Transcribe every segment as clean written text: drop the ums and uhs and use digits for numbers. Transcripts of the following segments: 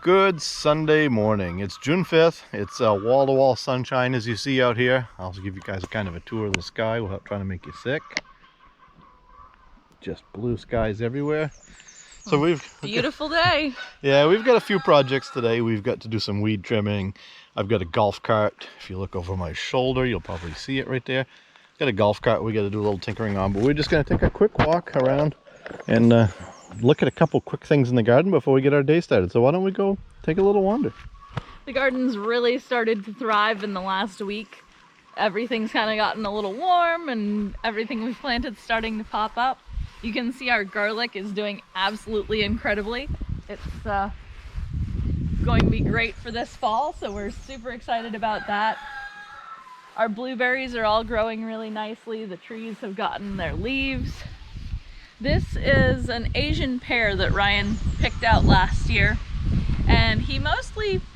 Good Sunday morning. It's June 5th. It's wall-to-wall sunshine as you see out here. I'll also give you guys kind of a tour of the sky without trying to make you sick. Just blue skies everywhere. So beautiful day. Yeah, we've got a few projects today. We've got to do some weed trimming. I've got a golf cart. If you look over my shoulder, you'll probably see it right there. Got a golf cart we got to do a little tinkering on, but we're just going to take a quick walk around and look at a couple quick things in the garden before we get our day started. So why don't we go take a little wander? The garden's really started to thrive in the last week. Everything's kind of gotten a little warm and everything we've planted is starting to pop up. You can see our garlic is doing absolutely incredibly. It's going to be great for this fall, so we're super excited about that. Our blueberries are all growing really nicely. The trees have gotten their leaves. This is an Asian pear that Ryan picked out last year, and he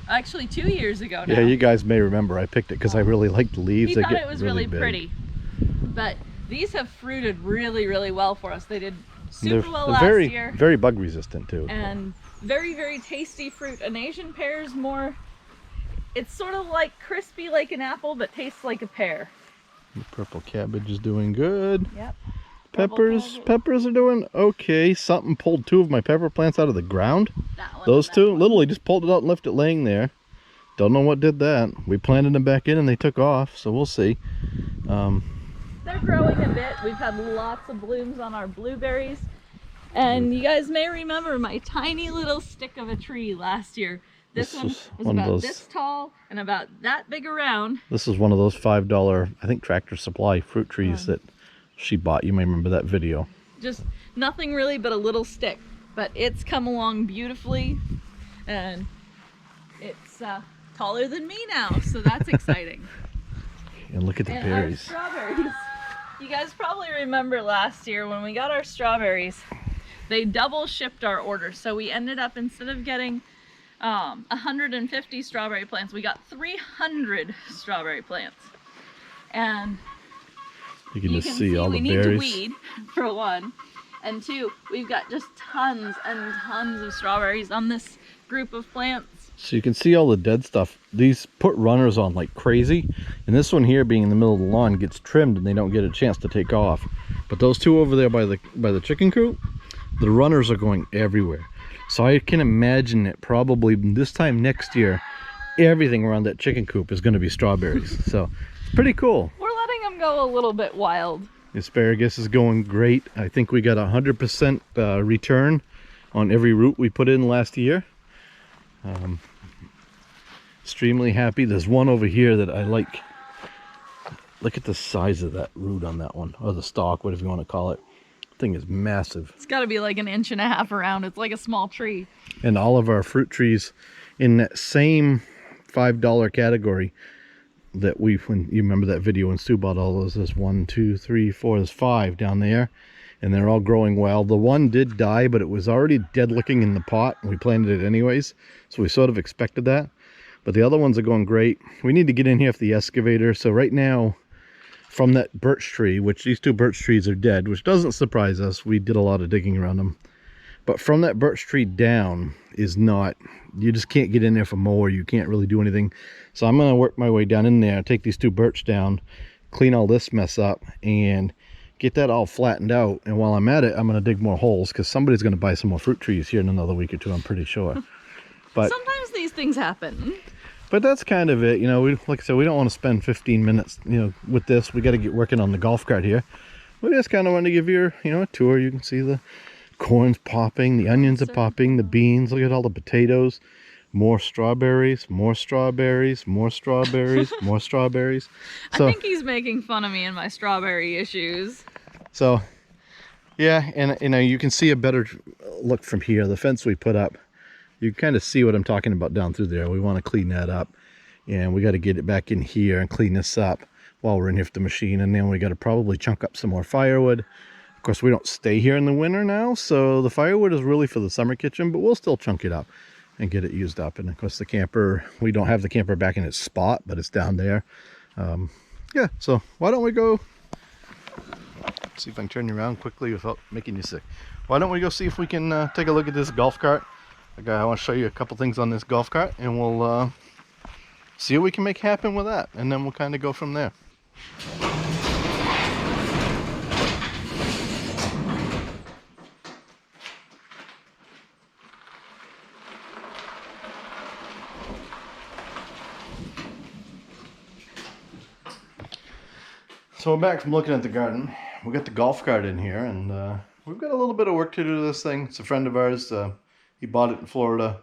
actually 2 years ago now. Yeah, you guys may remember I picked it because I really liked the leaves. He thought it was really pretty, but these have fruited really, really well for us. They did super well last year. Very bug resistant too. And very, very tasty fruit. An Asian pear is more, it's sort of like crispy like an apple, but tastes like a pear. The purple cabbage is doing good. Yep. Peppers are doing okay. Something pulled two of my pepper plants out of the ground. Those two, literally just pulled it out and left it laying there. Don't know what did that. We planted them back in and they took off, so we'll see. They're growing a bit. We've had lots of blooms on our blueberries. And you guys may remember my tiny little stick of a tree last year. This one was about this tall and about that big around. This is one of those $5, I think, Tractor Supply fruit trees that she bought. You may remember that video. Just nothing really but a little stick. But it's come along beautifully. And it's taller than me now, so that's exciting. And look at the berries. Our strawberries. You guys probably remember last year when we got our strawberries, they double shipped our order. So we ended up, instead of getting 150 strawberry plants, we got 300 strawberry plants. And you can just see all the berries. We need to weed, for one. And two, we've got just tons and tons of strawberries on this group of plants. So you can see all the dead stuff. These put runners on like crazy, and this one here, being in the middle of the lawn, gets trimmed and they don't get a chance to take off. But those two over there by the chicken coop, the runners are going everywhere. So I can imagine that probably this time next year, everything around that chicken coop is going to be strawberries. So pretty cool. We're letting them go a little bit wild. The asparagus is going great. I think we got 100% return on every root we put in last year. Extremely happy. There's one over here that I like. Look at the size of that root on that one, or the stalk, whatever you want to call it. The thing is massive. It's got to be like 1.5 inches around. It's like a small tree. And all of our fruit trees in that same $5 category that when you remember that video when Stu bought all those, there's 1, 2, 3, 4, there's 5 down there, and they're all growing well. The one did die, but it was already dead looking in the pot, and we planted it anyways, so we sort of expected that. But the other ones are going great. We need to get in here with the excavator. So right now, from that birch tree, which these 2 birch trees are dead, which doesn't surprise us, we did a lot of digging around them, but from that birch tree down is not, you just can't get in there for mower. You can't really do anything. So I'm going to work my way down in there, take these 2 birch down, clean all this mess up, and get that all flattened out. And while I'm at it, I'm going to dig more holes, because somebody's going to buy some more fruit trees here in another week or 2, I'm pretty sure. But sometimes these things happen. But that's kind of it, you know. Like I said, we don't want to spend 15 minutes, with this. We got to get working on the golf cart here. We just kind of want to give you, a tour. You can see the corn's popping, the onions are popping, the beans. Look at all the potatoes. More strawberries, more strawberries, more strawberries, more strawberries. So, I think he's making fun of me and my strawberry issues. So, yeah, and you can see a better look from here. The fence we put up, you can kind of see what I'm talking about down through there. We want to clean that up, and we got to get it back in here and clean this up while we're in here with the machine. And then we got to probably chunk up some more firewood. Of course, we don't stay here in the winter now, so the firewood is really for the summer kitchen, but we'll still chunk it up and get it used up. And of course, the camper, we don't have the camper back in its spot, but it's down there. Yeah, so why don't we go see if I can turn you around quickly without making you sick. Why don't we go see if we can take a look at this golf cart I want to show you a couple things on this golf cart, and we'll see what we can make happen with that, and then we'll kind of go from there. So we're back from looking at the garden. We got the golf cart in here, and we've got a little bit of work to do to this thing. It's a friend of ours. He bought it in Florida.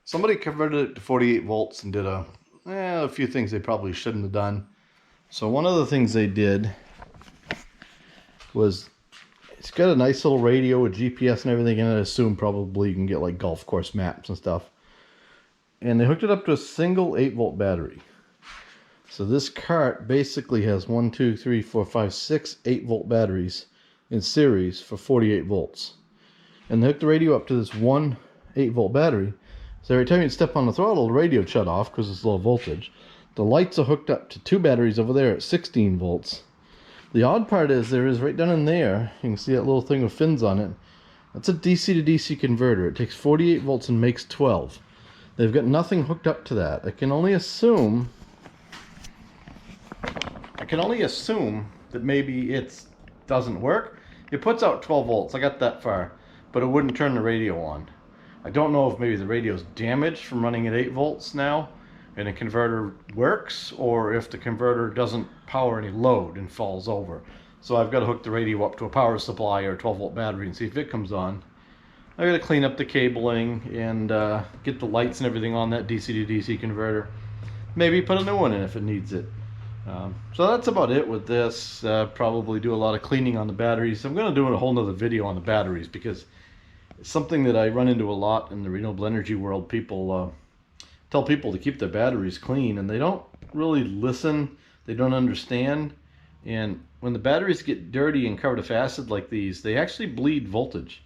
Somebody converted it to 48 volts and did a few things they probably shouldn't have done. So one of the things they did was, it's got a nice little radio with GPS and everything, and I assume probably you can get like golf course maps and stuff. And they hooked it up to a single 8-volt battery. So this cart basically has 6 8-volt batteries in series for 48 volts. And they hooked the radio up to this one 8-volt battery. So every time you step on the throttle, the radio would shut off because it's low voltage. The lights are hooked up to 2 batteries over there at 16 volts. The odd part is there is right down in there, you can see that little thing with fins on it. That's a DC to DC converter. It takes 48 volts and makes 12. They've got nothing hooked up to that. I can only assume that maybe it doesn't work. It puts out 12 volts. I got that far, but it wouldn't turn the radio on. I don't know if maybe the radio's damaged from running at 8 volts now and the converter works, or if the converter doesn't power any load and falls over. So I've got to hook the radio up to a power supply or a 12-volt battery and see if it comes on. I got to clean up the cabling and get the lights and everything on that DC to DC converter. Maybe put a new one in if it needs it. So that's about it with this. Probably do a lot of cleaning on the batteries. I'm going to do a whole nother video on the batteries because it's something that I run into a lot in the renewable energy world. People tell people to keep their batteries clean, and they don't really listen. They don't understand. And when the batteries get dirty and covered with acid like these, they actually bleed voltage.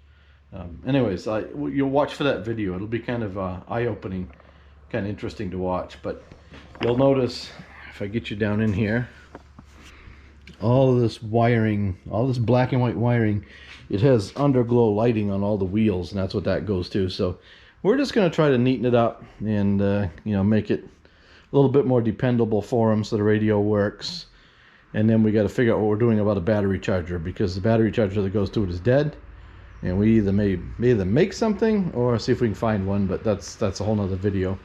Anyways, you'll watch for that video. It'll be kind of eye-opening, kind of interesting to watch. But you'll notice, if I get you down in here, all of this wiring, all this black and white wiring, it has underglow lighting on all the wheels, and that's what that goes to. So we're just going to try to neaten it up and make it a little bit more dependable for them so the radio works. And then we got to figure out what we're doing about a battery charger, because the battery charger that goes to it is dead, and we either may make something or see if we can find one, but that's a whole nother video.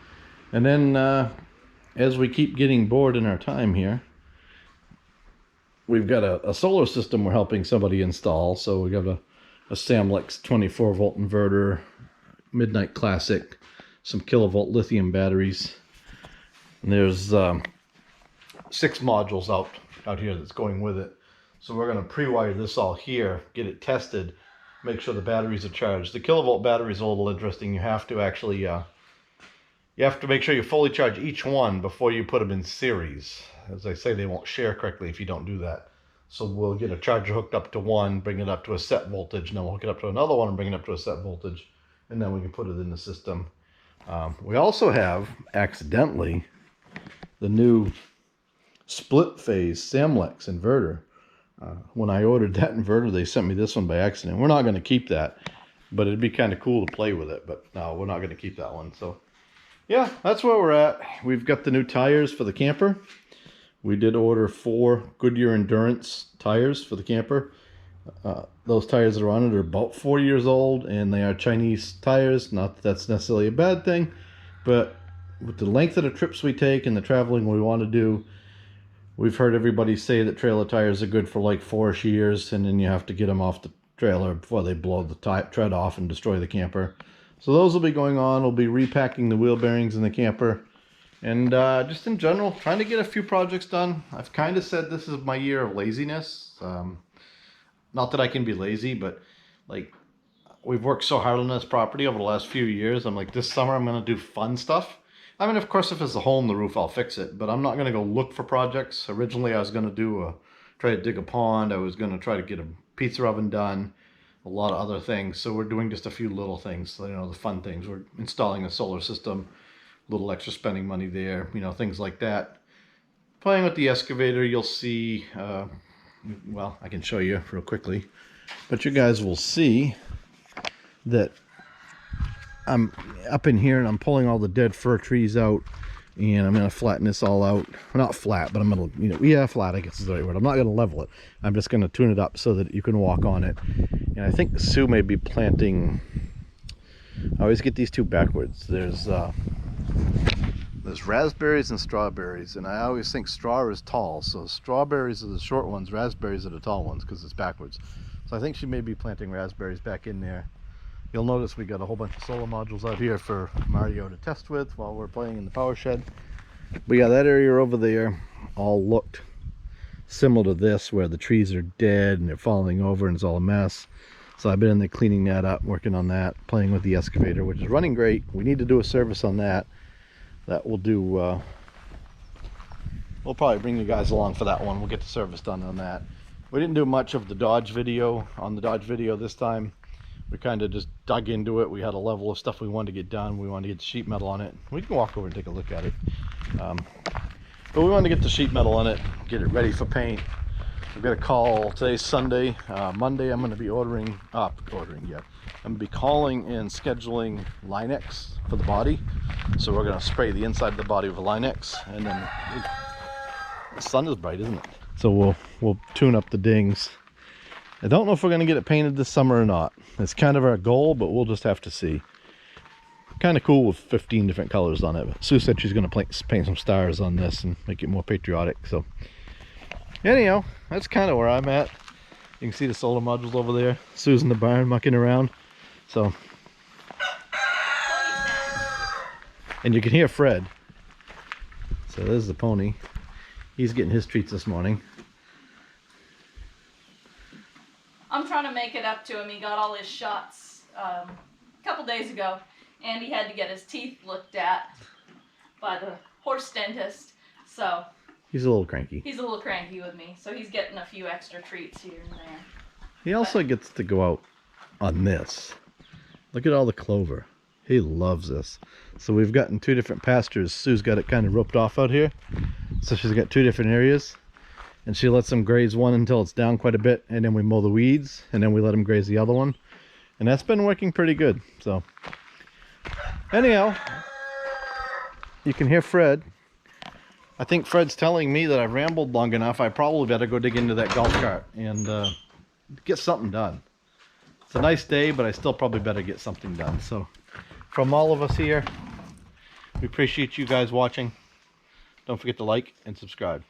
And then as we keep getting bored in our time here, we've got a solar system we're helping somebody install. So we got a Samlex 24-volt inverter, Midnight Classic, some kilovolt lithium batteries, and there's 6 modules out here that's going with it. So we're going to pre-wire this all here, get it tested, make sure the batteries are charged. The kilovolt batteries are a little interesting. You have to actually you have to make sure you fully charge each one before you put them in series. As I say, they won't share correctly if you don't do that. So we'll get a charger hooked up to one, bring it up to a set voltage, and then we'll hook it up to another one and bring it up to a set voltage, and then we can put it in the system. We also have, accidentally, the new split phase Samlex inverter. When I ordered that inverter, they sent me this one by accident. We're not going to keep that, but it'd be kind of cool to play with it. But no, we're not going to keep that one. So yeah, that's where we're at. We've got the new tires for the camper. We did order 4 Goodyear Endurance tires for the camper. Those tires that are on it are about 4 years old, and they are Chinese tires. Not that that's necessarily a bad thing, but with the length of the trips we take and the traveling we want to do, we've heard everybody say that trailer tires are good for like 4-ish years, and then you have to get them off the trailer before they blow the tread off and destroy the camper. So those will be going on. We'll be repacking the wheel bearings in the camper. And just in general, trying to get a few projects done. I've kind of said this is my year of laziness. Not that I can be lazy, but like we've worked so hard on this property over the last few years. I'm like, this summer I'm going to do fun stuff. I mean, of course, if there's a hole in the roof, I'll fix it. But I'm not going to go look for projects. Originally, I was going to try to dig a pond. I was going to try to get a pizza oven done. A lot of other things. So we're doing just a few little things, the fun things. We're installing a solar system, a little extra spending money there, things like that. Playing with the excavator, you'll see, well, I can show you real quickly, but you guys will see that I'm up in here and I'm pulling all the dead fir trees out, and I'm gonna flatten this all out. Not flat, but I'm gonna, you know, yeah, flat I guess is the right word. I'm not gonna level it. I'm just gonna tune it up so that you can walk on it. And I think Sue may be planting, I always get these two backwards. There's raspberries and strawberries, and I always think straw is tall, so strawberries are the short ones, raspberries are the tall ones because it's backwards. So I think she may be planting raspberries back in there. You'll notice we got a whole bunch of solar modules out here for Mario to test with while we're playing in the power shed. But yeah, that area over there all looked similar to this, where the trees are dead and they're falling over and it's all a mess. So I've been in there cleaning that up, working on that, playing with the excavator, which is running great. We need to do a service on that. That will do, we'll probably bring you guys along for that one. We'll get the service done on that. We didn't do much of the Dodge video on the Dodge video this time. We kind of just dug into it. We had a level of stuff we wanted to get done. We wanted to get the sheet metal on it. We can walk over and take a look at it. But we wanted to get the sheet metal on it, get it ready for paint. We've got a call. Today's Sunday. Monday I'm going to be I'm going to be calling and scheduling Line-X for the body. So we're going to spray the inside of the body with Line-X, and then the sun is bright, isn't it? So we'll tune up the dings. I don't know if we're going to get it painted this summer or not. It's kind of our goal, but we'll just have to see. Kind of cool with 15 different colors on it. Sue said she's going to paint some stars on this and make it more patriotic. So anyhow, that's kind of where I'm at. You can see the solar modules over there. Sue's in the barn mucking around. So, and you can hear Fred. So there's the pony. He's getting his treats this morning. I'm trying to make it up to him. He got all his shots a couple days ago, and he had to get his teeth looked at by the horse dentist. So he's a little cranky. He's a little cranky with me, so he's getting a few extra treats here and there. He also gets to go out on this. Look at all the clover. He loves this. So we've gotten two different pastures. Sue's got it kind of roped off out here. So she's got two different areas. And she lets them graze one until it's down quite a bit, and then we mow the weeds, and then we let them graze the other one. And that's been working pretty good. So anyhow, you can hear Fred. I think Fred's telling me that I've rambled long enough. I probably better go dig into that golf cart and get something done. It's a nice day, but I still probably better get something done. So from all of us here, we appreciate you guys watching. Don't forget to like and subscribe.